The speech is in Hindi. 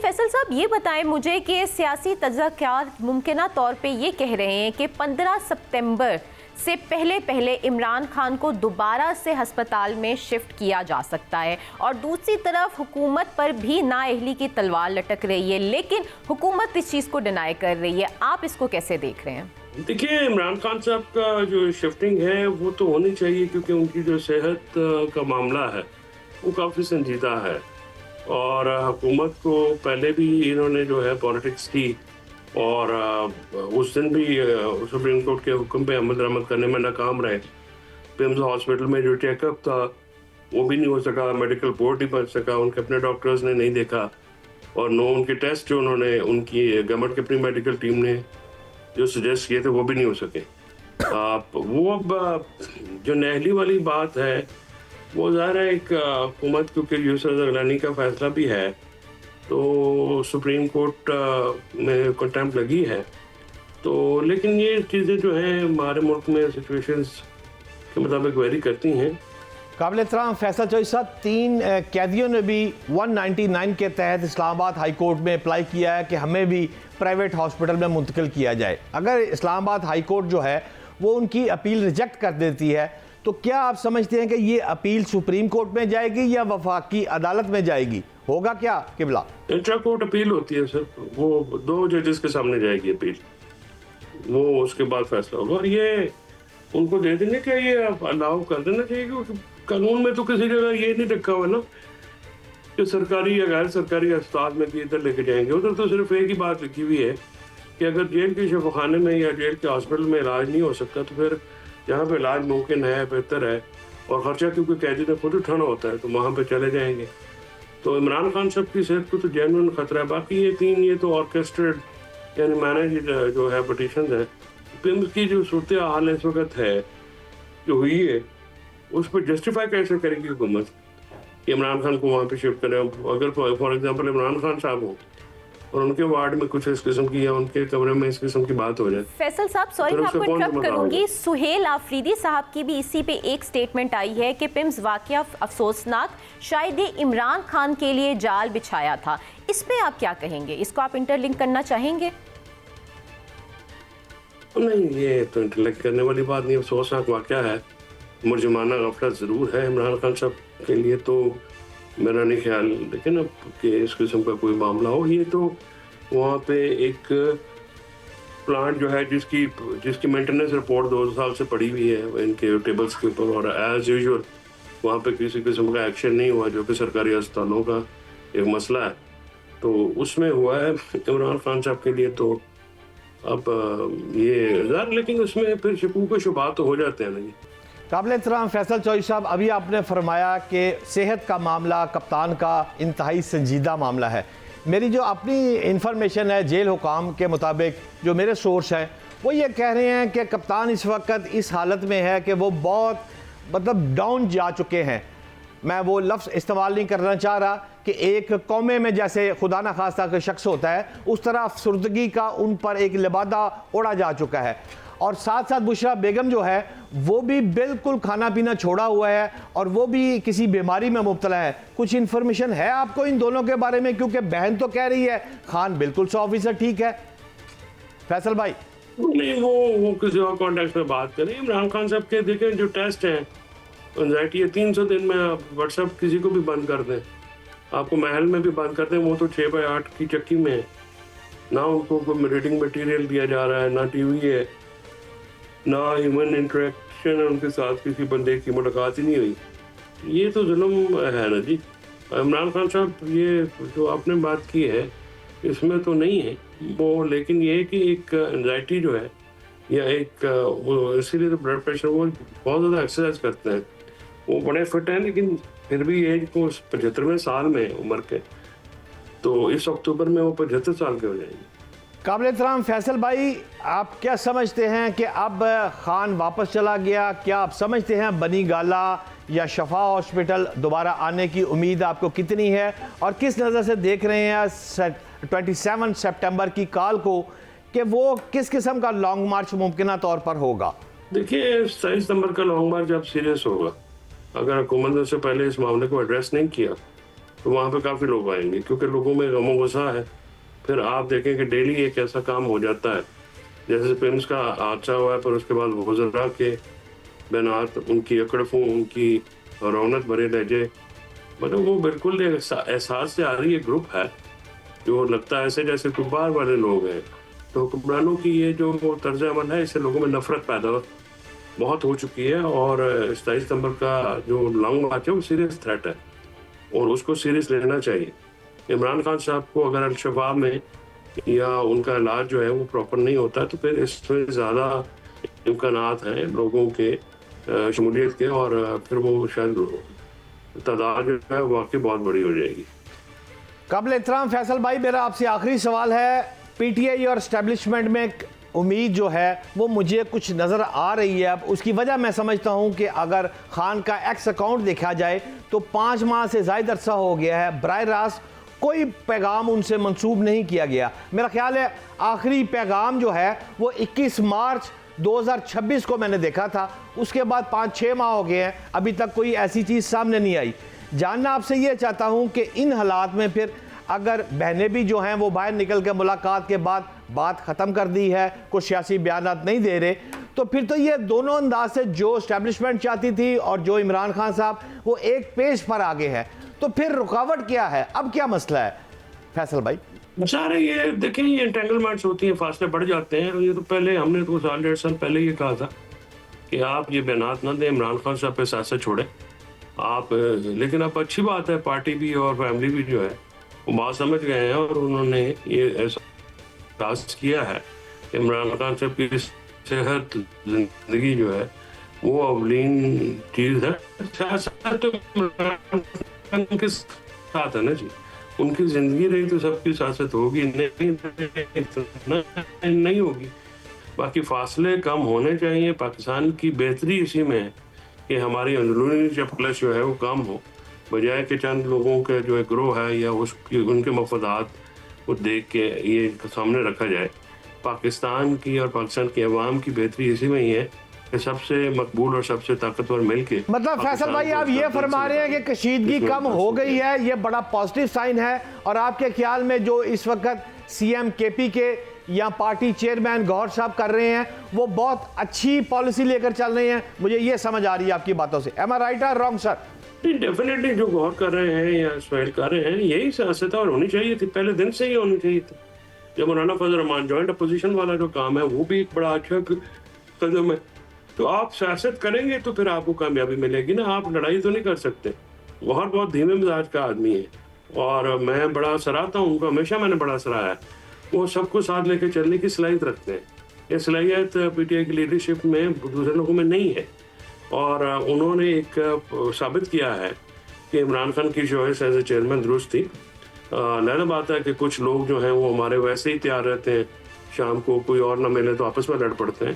फैसल साहब, ये बताएं मुझे कि सियासी तज़कियात मुमकिना तौर पे ये कह रहे हैं कि 15 सितंबर से पहले इमरान खान को दोबारा से हस्पताल में शिफ्ट किया जा सकता है, और दूसरी तरफ हुकूमत पर भी नाअहली की तलवार लटक रही है, लेकिन हुकूमत इस चीज़ को डिनाई कर रही है। आप इसको कैसे देख रहे हैं? देखिए, इमरान खान साहब का जो शिफ्टिंग है वो तो होनी चाहिए, क्योंकि उनकी जो सेहत का मामला है वो काफ़ी संजीदा है, और हुकूमत को पहले भी इन्होंने जो है पॉलिटिक्स की, और उस दिन भी सुप्रीम कोर्ट के हुक्म पे अमल दरामद करने में नाकाम रहे। पिम्स हॉस्पिटल में जो चेकअप था वो भी नहीं हो सका, मेडिकल बोर्ड नहीं बन सका, उनके अपने डॉक्टर्स ने नहीं देखा, और नो उनके टेस्ट जो उन्होंने उनकी गवर्नमेंट की अपनी मेडिकल टीम ने जो सजेस्ट किए थे वो भी नहीं हो सके। वो अब जो नाअहली वाली बात है वो ज़ाहिर है एक हुकूमत, क्योंकि यूसुफ ज़रदानी का फैसला भी है तो सुप्रीम कोर्ट में कंटेम्प्ट लगी है, तो लेकिन ये चीज़ें जो हैं हमारे मुल्क में सिचुएशंस के मुताबिक वेरी करती हैं। काबिल एहतराम फैसल चौधरी साहब, 3 कैदियों ने भी 199 के तहत इस्लामाबाद हाई कोर्ट में अप्लाई किया है कि हमें भी प्राइवेट हॉस्पिटल में मुंतकिल किया जाए। अगर इस्लामाबाद हाई कोर्ट जो है वो उनकी अपील रिजेक्ट कर देती है, तो क्या आप समझते हैं कि ये अपील सुप्रीम कोर्ट में जाएगी या वफाकी अदालत में जाएगी? होगा क्या किबला? इंट्रा कोर्ट अपील होती है सर, वो 2 जजेस के सामने जाएगी अपील, वो उसके बाद फैसला होगा, और ये उनको दे देने का ये अलाउ कर देना चाहिए, क्योंकि कानून में तो किसी जगह ये नहीं रखा हुआ ना कि सरकारी या गैर सरकारी अस्पताल में भी इधर लेके जाएंगे। उधर तो सिर्फ एक ही बात लिखी हुई है कि अगर जेल के शफाखाने में या जेल के हॉस्पिटल में इलाज नहीं हो सकता तो फिर जहाँ पे इलाज मुमकिन है, बेहतर है, और खर्चा क्योंकि कैदी ने खुद उठाना होता है तो वहाँ पे चले जाएंगे। तो इमरान खान साहब की सेहत को तो जेन्युइन खतरा है। बाकी ये 3 ये तो ऑर्केस्ट्रेड यानी मैनेज जो है पटिशन है। पिम्स की जो सूरत हाल इस वक्त है जो हुई है उस पर जस्टिफाई कैसे करेगी हुकूमत कि इमरान खान को वहाँ पे शिफ्ट करें? अगर फॉर एग्जांपल इमरान खान साहब हो और उनके वार्ड में कुछ इस किस्म की या उनके कमरे में इस किस्म की बात हो जाए। फैसल साहब, सॉरी मैं आपको इंटरप्ट करूंगी, सुहेल आफरीदी साहब की भी इसी पे एक स्टेटमेंट आई है कि पिम्स वाकया अफसोसनाक, शायद ये इमरान खान के लिए जाल बिछाया था। इस पे आप क्या कहेंगे? इसको आप इंटरलिंक करना चाहेंगे? नहीं, ये तो इंटरलिंक करने वाली बात नहीं। अफसोसनाक वाकया है, मुर्जमाना गफलत ज़रूर है इमरान खान साहब के लिए, तो मेरा नहीं ख्याल लेकिन अब कि इस किस्म का कोई मामला हो। ये तो वहाँ पे एक प्लांट जो है जिसकी मेंटेनेंस रिपोर्ट 2 साल से पड़ी हुई है इनके टेबल्स के ऊपर, और एज यूजुअल वहाँ पे किसी किस्म का एक्शन नहीं हुआ, जो कि सरकारी अस्पतालों का एक मसला है, तो उसमें हुआ है इमरान खान साहब के लिए। तो अब ये ज़ाहिर, लेकिन उसमें फिर शकूक व शुबहात तो हो जाते हैं नहीं। काबिल एहतराम फैसल चौधरी साहब, अभी आपने फरमाया कि सेहत का मामला कप्तान का इंतहाई संजीदा मामला है। मेरी जो अपनी इंफॉर्मेशन है जेल हुकाम के मुताबिक, जो मेरे सोर्स हैं वो ये कह रहे हैं कि कप्तान इस वक्त इस हालत में है कि वो बहुत मतलब डाउन जा चुके हैं। मैं वो लफ्ज़ इस्तेमाल नहीं करना चाह रहा कि एक कौमे में जैसे खुदा न खास्ता कोई शख्स होता है उस तरह अफसरदगी का उन पर एक लिबादा ओढ़ा जा चुका है, और साथ साथ बुशरा बेगम जो है वो भी बिल्कुल खाना पीना छोड़ा हुआ है और वो भी किसी बीमारी में मुब्तला है। कुछ इन्फॉर्मेशन है आपको इन दोनों के बारे में? क्योंकि बहन तो कह रही है खान बिल्कुल 100% ठीक है। फैसल भाई नहीं, वो किसी और कॉन्टेक्स्ट में बात करें। इमरान खान साहब के देखें जो टेस्ट हैं एंजाइटी है, 300 दिन में आप व्हाट्सएप किसी को भी बंद कर दें, आपको महल में भी बंद कर दें, वो तो 6x8 की चक्की में है ना, उनको कोई रीडिंग मटीरियल दिया जा रहा है, ना टीवी है, ना ह्यूमन इंटरेक्शन है उनके साथ, किसी बंदे की मुलाकात ही नहीं हुई। ये तो जुल्म है ना जी। इमरान खान साहब ये जो आपने बात की है इसमें तो नहीं है वो, लेकिन ये है कि एक एंजाइटी जो है या एक वो, इसीलिए तो ब्लड प्रेशर, वो बहुत ज़्यादा एक्सरसाइज करते हैं, वो बड़े फिट हैं, लेकिन फिर भी एज को 75वें साल में उम्र के, तो इस अक्टूबर में वो 75 साल के हो जाएंगे। काबिल एहतराम फैसल भाई, आप क्या समझते हैं कि अब खान वापस चला गया? क्या आप समझते हैं बनी गाला या शफा हॉस्पिटल दोबारा आने की उम्मीद आपको कितनी है, और किस नज़र से देख रहे हैं 27 सितंबर की कॉल को कि वो किस किस्म का लॉन्ग मार्च मुमकिन तौर पर होगा? देखिए, 27 सितंबर का लॉन्ग मार्च जब सीरियस होगा, अगर हुकूमत ने उससे पहले इस मामले को एड्रेस नहीं किया तो वहाँ पे काफ़ी लोग आएंगे, क्योंकि लोगों में गमो गुस्सा है। फिर आप देखें कि डेली एक ऐसा काम हो जाता है, जैसे पिम्स का हादसा हुआ है, पर उसके बाद वज़रा के बैनात, उनकी अकड़फों, उनकी रौनक भरे लहजे, मतलब वो बिल्कुल एहसास से आ रही है ग्रुप है जो लगता है ऐसे जैसे कुबार वाले लोग हैं। तो हुक्मरानों की ये जो तर्ज अमल है, इससे लोगों में नफरत पैदा बहुत हो चुकी है, और 27 सितंबर का जो लॉन्ग मार्च है वो सीरियस थ्रेट है और उसको सीरियस लेना चाहिए। इमरान खान साहब को अगर अल-शबाब में या उनका इलाज जो है वो प्रॉपर नहीं होता, तो फिर इसमें ज़्यादा इम्कानात हैं लोगों के शमूलियत के, और फिर वो शायद तादाद जो है वाकई बहुत बड़ी हो जाएगी। काबिल एहतराम फैसल भाई, मेरा आपसे आखिरी सवाल है, पीटीआई और एस्टेब्लिशमेंट में उम्मीद जो है वो मुझे कुछ नज़र आ रही है। अब उसकी वजह मैं समझता हूँ कि अगर खान का एक्स अकाउंट देखा जाए तो 5 माह से ज़ायद अरसा हो गया है, बराह रास्त कोई पैगाम उनसे मंसूब नहीं किया गया। मेरा ख्याल है आखिरी पैगाम जो है वो 21 मार्च 2026 को मैंने देखा था, उसके बाद 5-6 माह हो गए हैं, अभी तक कोई ऐसी चीज़ सामने नहीं आई। जानना आपसे ये चाहता हूँ कि इन हालात में फिर अगर बहनें भी जो हैं वो बाहर निकल के मुलाकात के बाद बात ख़त्म कर दी है, कुछ सियासी बयानात नहीं दे रहे, तो फिर तो ये दोनों अंदाज से जो एस्टेब्लिशमेंट चाहती थी और जो इमरान खान साहब वो एक पेज पर आगे है, तो फिर रुकावट क्या है, अब क्या मसला है फैसल भाई? सारे ये देखें, ये एंटेंगलमेंट्स होती हैं, फासले बढ़ जाते हैं। ये तो पहले हमने तो 1.5 साल पहले ये कहा था कि आप ये बयानात ना दें, इमरान खान साहब पे सियासत छोड़ें आप। लेकिन अब अच्छी बात है, पार्टी भी और फैमिली भी जो है वो बात समझ गए हैं, और उन्होंने ये एहसास किया है इमरान खान साहब की सेहत जिंदगी जो है वो अवलीन चीज़ है। सियासत तो इमरान खान के साथ है ना जी, उनकी जिंदगी रही तो सबकी सियासत होगी, नहीं होगी। बाकी फासले कम होने चाहिए। पाकिस्तान की बेहतरी इसी में है कि हमारी अंदरूनी चपकलश जो है वो कम हो, बजाय कि चंद लोगों के जो एक ग्रोह है या उनके मफादात को देख के ये सामने रखा जाए। पाकिस्तान की और पाकिस्तान की अवाम की बेहतरी इसी में ही है कि सबसे मकबूल और सबसे ताकतवर मिलके, मतलब फैसल भाई आप ये फरमा रहे हैं कि कशीदगी कम हो गई है, ये बड़ा पॉजिटिव साइन है, और आपके ख्याल में जो इस वक्त सीएम केपी के या पार्टी चेयरमैन गौहर साहब कर रहे हैं वो बहुत अच्छी पॉलिसी लेकर चल रहे हैं, मुझे ये समझ आ रही है आपकी बातों से। एम आई राइट और रॉन्ग सर? डेफिनेटली जो गौर कर रहे हैं या इस्माइल कर रहे हैं, यही सियासत और होनी चाहिए थी, पहले दिन से ही होनी चाहिए थी। जब मौलाना फजल रहमान जॉइंट अपोजिशन वाला जो काम है वो भी एक बड़ा अच्छा कदम है। तो आप सियासत करेंगे तो फिर आपको कामयाबी मिलेगी ना, आप लड़ाई तो नहीं कर सकते। गौहर बहुत धीमे मिजाज का आदमी है और मैं बड़ा सराहता हूँ उनको, हमेशा मैंने बड़ा सराहा है। वो सबको साथ लेकर चलने की सलाहियत रखते हैं, ये सलाहियत पीटीआई की लीडरशिप में दूसरे लोगों में नहीं है। और उन्होंने एक साबित किया है कि इमरान खान की चॉइस एज ए चेयरमैन दुरुस्त थी। लहना बात है कि कुछ लोग जो हैं वो हमारे वैसे ही तैयार रहते हैं, शाम को कोई और ना मिले तो आपस में लड़ पड़ते हैं।